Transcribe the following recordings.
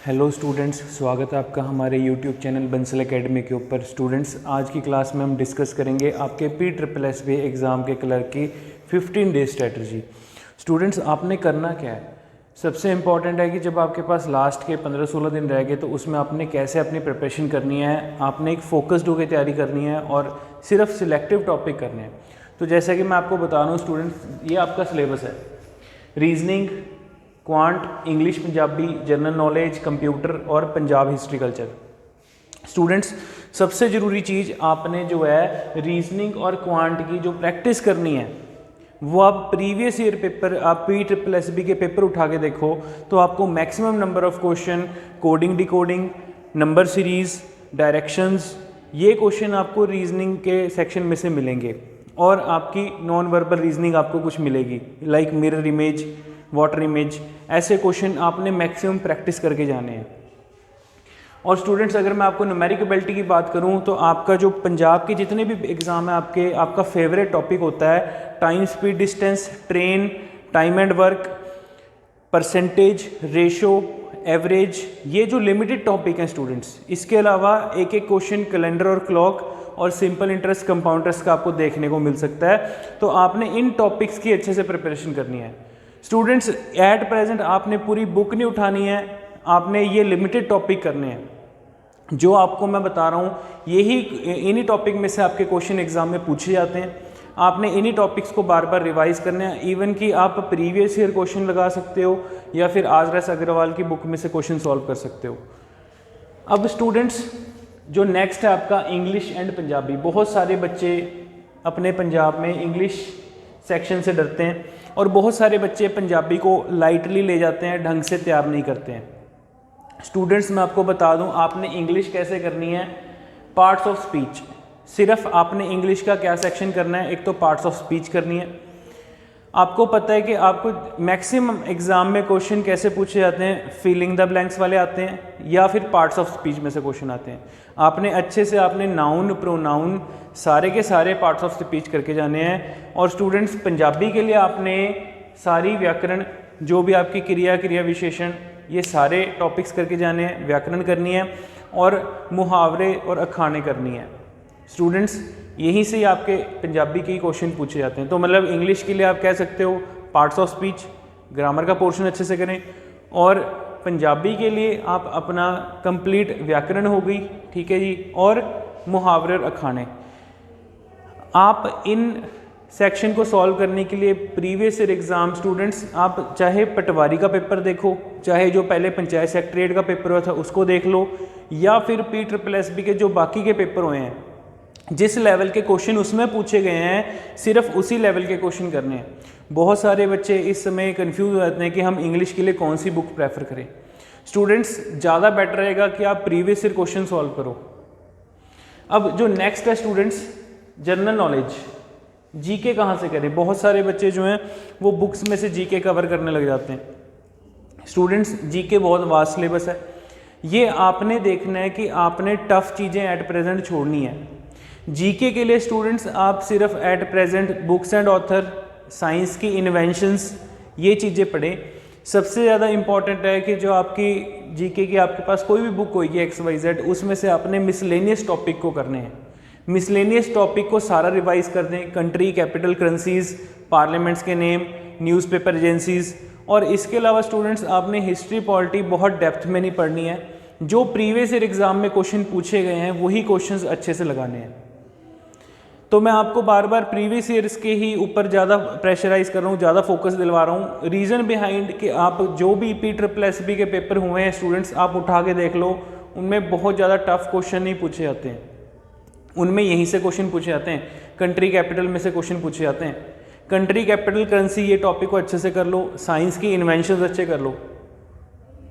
Hello students, स्वागत है आपका हमारे यूट्यूब चैनल बंसल एकेडमी के ऊपर। स्टूडेंट्स, आज की क्लास में हम डिस्कस करेंगे आपके PSSB एग्ज़ाम के क्लर्क की 15 डे स्ट्रेटजी। स्टूडेंट्स, आपने करना क्या है? सबसे इम्पॉर्टेंट है कि जब आपके पास लास्ट के 15-16 दिन रह गए तो उसमें आपने कैसे अपनी प्रिपरेशन करनी है। आपने एक फोकस्ड होकर तैयारी करनी है और सिर्फ सिलेक्टिव टॉपिक करने हैं। तो जैसा कि मैं आपको बता रहा हूँ स्टूडेंट्स, ये आपका सिलेबस है। Reasoning, quant, English, Punjabi, general knowledge, computer और पंजाब हिस्ट्री कल्चर। स्टूडेंट्स, सबसे ज़रूरी चीज़ आपने जो है रीजनिंग और क्वांट की जो प्रैक्टिस करनी है वो आप प्रीवियस ईयर पेपर, आप PSSB के पेपर उठा के देखो तो आपको maximum number of question coding, decoding, number series, directions, ये क्वेश्चन आपको रीजनिंग के सेक्शन में से मिलेंगे। और आपकी नॉन वर्बल रीजनिंग आपको कुछ मिलेगी, like mirror image, water image, ऐसे क्वेश्चन आपने मैक्सिमम प्रैक्टिस करके जाने हैं। और स्टूडेंट्स, अगर मैं आपको न्यूमेरिक एबिलिटी की बात करूं तो आपका जो पंजाब के जितने भी एग्ज़ाम है आपका फेवरेट टॉपिक होता है time, speed, distance, train, time and work, percentage, ratio, average, ये जो लिमिटेड टॉपिक हैं स्टूडेंट्स। इसके अलावा एक एक क्वेश्चन कैलेंडर और क्लॉक और सिंपल इंटरेस्ट, कंपाउंड इंटरेस्ट का आपको देखने को मिल सकता है। तो आपने इन टॉपिक्स की अच्छे से प्रिपरेशन करनी है। स्टूडेंट्स, एट प्रेजेंट आपने पूरी बुक नहीं उठानी है, आपने ये लिमिटेड टॉपिक करने हैं जो आपको मैं बता रहा हूँ। यही इन्हीं टॉपिक में से आपके क्वेश्चन एग्जाम में पूछे जाते हैं। आपने इन्हीं टॉपिक्स को बार बार रिवाइज करना है। इवन कि आप प्रीवियस ईयर क्वेश्चन लगा सकते हो या फिर आजरस अग्रवाल की बुक में से क्वेश्चन सॉल्व कर सकते हो। अब स्टूडेंट्स, जो नेक्स्ट है आपका इंग्लिश एंड पंजाबी। बहुत सारे बच्चे अपने पंजाब में इंग्लिश सेक्शन से डरते हैं और बहुत सारे बच्चे पंजाबी को लाइटली ले जाते हैं, ढंग से तैयार नहीं करते हैं। स्टूडेंट्स, मैं आपको बता दूं आपने इंग्लिश कैसे करनी है। पार्ट्स ऑफ स्पीच, सिर्फ आपने इंग्लिश का क्या सेक्शन करना है, एक तो पार्ट्स ऑफ स्पीच करनी है। आपको पता है कि आपको मैक्सिमम एग्जाम में क्वेश्चन कैसे पूछे जाते हैं, फिलिंग द ब्लैंक्स वाले आते हैं या फिर पार्ट्स ऑफ स्पीच में से क्वेश्चन आते हैं। आपने अच्छे से आपने नाउन, प्रोनाउन, सारे के सारे पार्ट्स ऑफ स्पीच करके जाने हैं। और स्टूडेंट्स, पंजाबी के लिए आपने सारी व्याकरण, जो भी आपकी क्रिया विशेषण, ये सारे टॉपिक्स करके जाने हैं। व्याकरण करनी है और मुहावरे और अखाने करनी है। स्टूडेंट्स, यहीं से ही आपके पंजाबी के क्वेश्चन पूछे जाते हैं। तो मतलब इंग्लिश के लिए आप कह सकते हो पार्ट्स ऑफ स्पीच, ग्रामर का पोर्शन अच्छे से करें। और पंजाबी के लिए आप अपना कंप्लीट व्याकरण हो गई, ठीक है जी, और मुहावरे और अखाने। आप इन सेक्शन को सॉल्व करने के लिए प्रीवियस ईयर एग्ज़ाम स्टूडेंट्स, आप चाहे पटवारी का पेपर देखो, चाहे जो पहले पंचायत सेक्रेटरीट का पेपर हुआ था उसको देख लो, या फिर PSSB के जो बाकी के पेपर हुए हैं, जिस लेवल के क्वेश्चन उसमें पूछे गए हैं सिर्फ उसी लेवल के क्वेश्चन करने हैं। बहुत सारे बच्चे इस समय कंफ्यूज हो जाते हैं कि हम इंग्लिश के लिए कौन सी बुक प्रेफर करें। स्टूडेंट्स, ज़्यादा बेटर रहेगा कि आप प्रीवियस ईयर क्वेश्चन सॉल्व करो। अब जो नेक्स्ट है स्टूडेंट्स, जनरल नॉलेज, जीके कहाँ से करें। बहुत सारे बच्चे जो हैं वो बुक्स में से जीके कवर करने लग जाते हैं। स्टूडेंट्स, जीके बहुत वास्ट सिलेबस है। ये आपने देखना है कि आपने टफ चीज़ें एट प्रेजेंट छोड़नी है। जीके के लिए स्टूडेंट्स आप सिर्फ at present books and author, science की इन्वेंशंस, ये चीज़ें पढ़ें। सबसे ज़्यादा इंपॉर्टेंट है कि जो आपकी जीके की आपके पास कोई भी बुक होगी XYZ, उसमें से अपने मिसलेनियस टॉपिक को करने हैं। मिसलेनियस टॉपिक को सारा रिवाइज कर दें। कंट्री, कैपिटल, करेंसीज, पार्लियामेंट्स के नेम, न्यूज़पेपर एजेंसीज। और इसके अलावा स्टूडेंट्स आपने हिस्ट्री, पॉलिटी बहुत डेप्थ में नहीं पढ़नी है। जो प्रीवियस ईयर एग्जाम में क्वेश्चन पूछे गए हैं वही क्वेश्चंस अच्छे से लगाने हैं। तो मैं आपको बार बार प्रीवियस ईयर्स के ही ऊपर ज़्यादा प्रेशराइज कर रहा हूँ, ज़्यादा फोकस दिलवा रहा हूँ। रीज़न बिहाइंड कि आप जो भी PSSB के पेपर हुए हैं स्टूडेंट्स, आप उठा के देख लो, उनमें बहुत ज़्यादा टफ क्वेश्चन नहीं पूछे जाते हैं। उनमें यहीं से क्वेश्चन पूछे जाते हैं, कंट्री, कैपिटल में से क्वेश्चन पूछे जाते हैं। कंट्री, कैपिटल, करेंसी, ये टॉपिक को अच्छे से कर लो। साइंस की इन्वेंशंस अच्छे कर लो,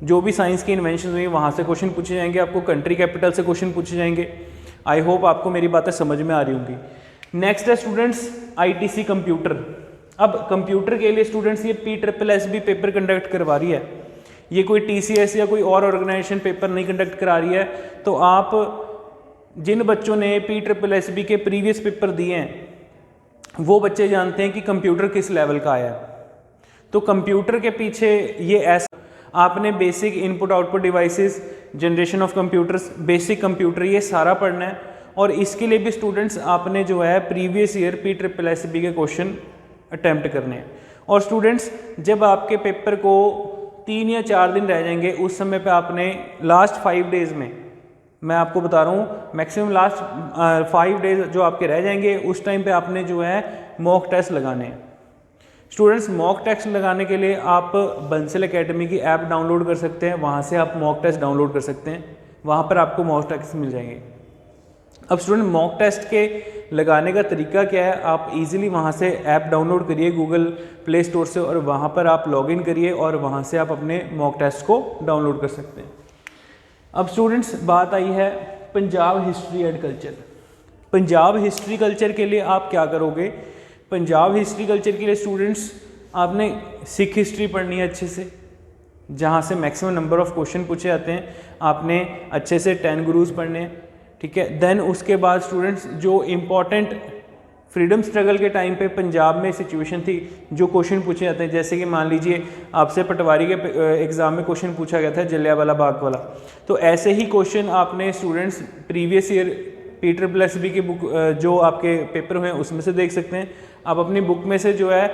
जो भी साइंस की इन्वेंशन हुई वहाँ से क्वेश्चन पूछे जाएंगे। आपको कंट्री, कैपिटल से क्वेश्चन पूछे जाएंगे। आई होप आपको मेरी बातें समझ में आ रही होंगी। नेक्स्ट है स्टूडेंट्स ITC कंप्यूटर। अब कंप्यूटर के लिए स्टूडेंट्स ये PSSB पेपर कंडक्ट करवा रही है, ये कोई TCS या कोई और ऑर्गेनाइजेशन पेपर नहीं कंडक्ट करा रही है। तो आप जिन बच्चों ने PSSB के प्रीवियस पेपर दिए हैं वो बच्चे जानते हैं कि कंप्यूटर किस लेवल का आया है। तो कंप्यूटर के पीछे ये ऐसा आपने basic input output devices, generation of computers, basic computer, ये सारा पढ़ना है। और इसके लिए भी स्टूडेंट्स आपने जो है प्रीवियस ईयर PSSB के क्वेश्चन अटैम्प्ट करने हैं। और स्टूडेंट्स जब आपके पेपर को 3 या 4 दिन रह जाएंगे, उस समय पे आपने लास्ट 5 डेज़ में, मैं आपको बता रहा हूँ मैक्सिमम लास्ट 5 डेज जो आपके रह जाएंगे, उस टाइम पे आपने जो है मॉक टेस्ट लगाने हैं। स्टूडेंट्स मॉक टेस्ट लगाने के लिए आप बंसल एकेडमी की ऐप डाउनलोड कर सकते हैं, वहाँ से आप मॉक टेस्ट डाउनलोड कर सकते हैं, वहाँ पर आपको मॉक टेस्ट मिल जाएंगे। अब स्टूडेंट मॉक टेस्ट के लगाने का तरीका क्या है, आप इजीली वहाँ से ऐप डाउनलोड करिए गूगल प्ले स्टोर से, और वहाँ पर आप लॉगिन करिए और वहाँ से आप अपने मॉक टेस्ट को डाउनलोड कर सकते हैं। अब स्टूडेंट्स बात आई है Punjab history and culture. Punjab history culture के लिए आप क्या करोगे? पंजाब हिस्ट्री कल्चर के लिए स्टूडेंट्स आपने सिख हिस्ट्री पढ़नी है अच्छे से, जहाँ से मैक्सिमम नंबर ऑफ क्वेश्चन पूछे जाते हैं। आपने अच्छे से 10 गुरुज पढ़ने हैं, ठीक है। देन उसके बाद स्टूडेंट्स जो इम्पॉर्टेंट फ्रीडम स्ट्रगल के टाइम पे पंजाब में सिचुएशन थी, जो क्वेश्चन पूछे जाते हैं, जैसे कि मान लीजिए आपसे पटवारी के एग्ज़ाम में क्वेश्चन पूछा गया था जलियांवाला बाग वाला, तो ऐसे ही क्वेश्चन आपने स्टूडेंट्स प्रीवियस ईयर PSSB की बुक जो आपके पेपर हुए हैं उसमें से देख सकते हैं। आप अपनी बुक में से जो है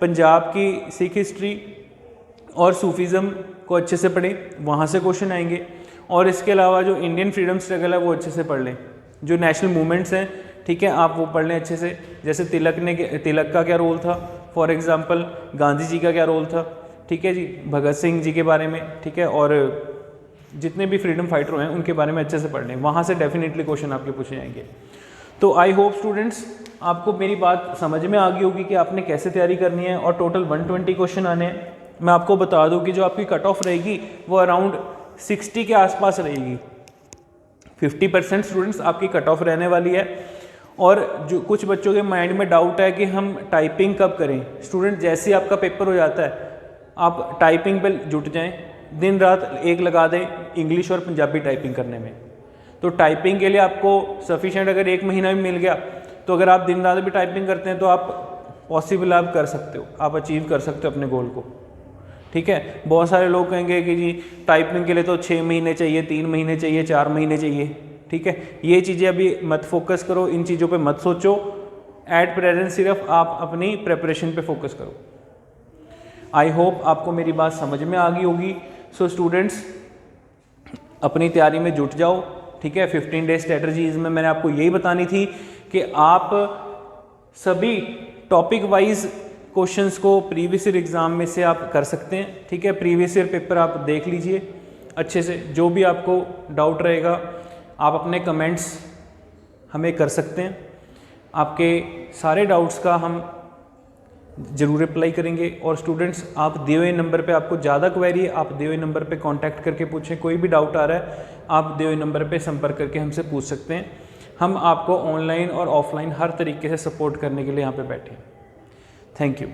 पंजाब की सिख हिस्ट्री और सूफीज़म को अच्छे से पढ़ें, वहाँ से क्वेश्चन आएंगे। और इसके अलावा जो इंडियन फ्रीडम स्ट्रगल है वो अच्छे से पढ़ लें, जो नेशनल मूवमेंट्स हैं, ठीक है, आप वो पढ़ लें अच्छे से। जैसे तिलक का क्या रोल था, फॉर एग्जांपल गांधी जी का क्या रोल था, ठीक है जी, भगत सिंह जी के बारे में, ठीक है, और जितने भी फ्रीडम फाइटर हैं उनके बारे में अच्छे से पढ़ लें, वहाँ से डेफिनेटली क्वेश्चन आपके पूछे जाएंगे। तो आई होप स्टूडेंट्स आपको मेरी बात समझ में आ गई होगी कि आपने कैसे तैयारी करनी है। और टोटल 120 क्वेश्चन आने हैं। मैं आपको बता दूँ कि जो आपकी कट ऑफ रहेगी वो अराउंड 60 के आसपास रहेगी। 50% स्टूडेंट्स आपकी कट ऑफ रहने वाली है। और जो कुछ बच्चों के माइंड में डाउट है कि हम टाइपिंग कब करें, स्टूडेंट जैसे ही आपका पेपर हो जाता है आप टाइपिंग पे जुट जाएं, दिन रात एक लगा दें इंग्लिश और पंजाबी टाइपिंग करने में। तो टाइपिंग के लिए आपको सफिशेंट अगर 1 महीना भी मिल गया, तो अगर आप दिन रात भी टाइपिंग करते हैं तो आप पॉसिबल आप कर सकते हो, आप अचीव कर सकते हो अपने गोल को, ठीक है। बहुत सारे लोग कहेंगे कि जी टाइपिंग के लिए तो 6 महीने चाहिए, 3 महीने चाहिए, 4 महीने चाहिए, ठीक है। ये चीज़ें अभी मत फोकस करो, इन चीज़ों पे मत सोचो। एट प्रेजेंट सिर्फ आप अपनी प्रिपरेशन पे फोकस करो। आई होप आपको मेरी बात समझ में आ गई होगी। सो स्टूडेंट्स अपनी तैयारी में जुट जाओ, ठीक है। 15 डे स्ट्रेटजीज में मैंने आपको यही बतानी थी कि आप सभी टॉपिक वाइज क्वेश्चंस को प्रीवियस ईयर एग्ज़ाम में से आप कर सकते हैं, ठीक है। प्रीवियस ईयर पेपर आप देख लीजिए अच्छे से, जो भी आपको डाउट रहेगा आप अपने कमेंट्स हमें कर सकते हैं। आपके सारे डाउट्स का हम ज़रूर रिप्लाई करेंगे। और स्टूडेंट्स आप दिए हुए नंबर पे, आपको ज़्यादा क्वेरी है आप दिए हुए नंबर पे कांटेक्ट करके पूछें। कोई भी डाउट आ रहा है आप दिए हुए नंबर पे संपर्क करके हमसे पूछ सकते हैं। हम आपको ऑनलाइन और ऑफलाइन हर तरीके से सपोर्ट करने के लिए यहाँ पे बैठे हैं। Thank you.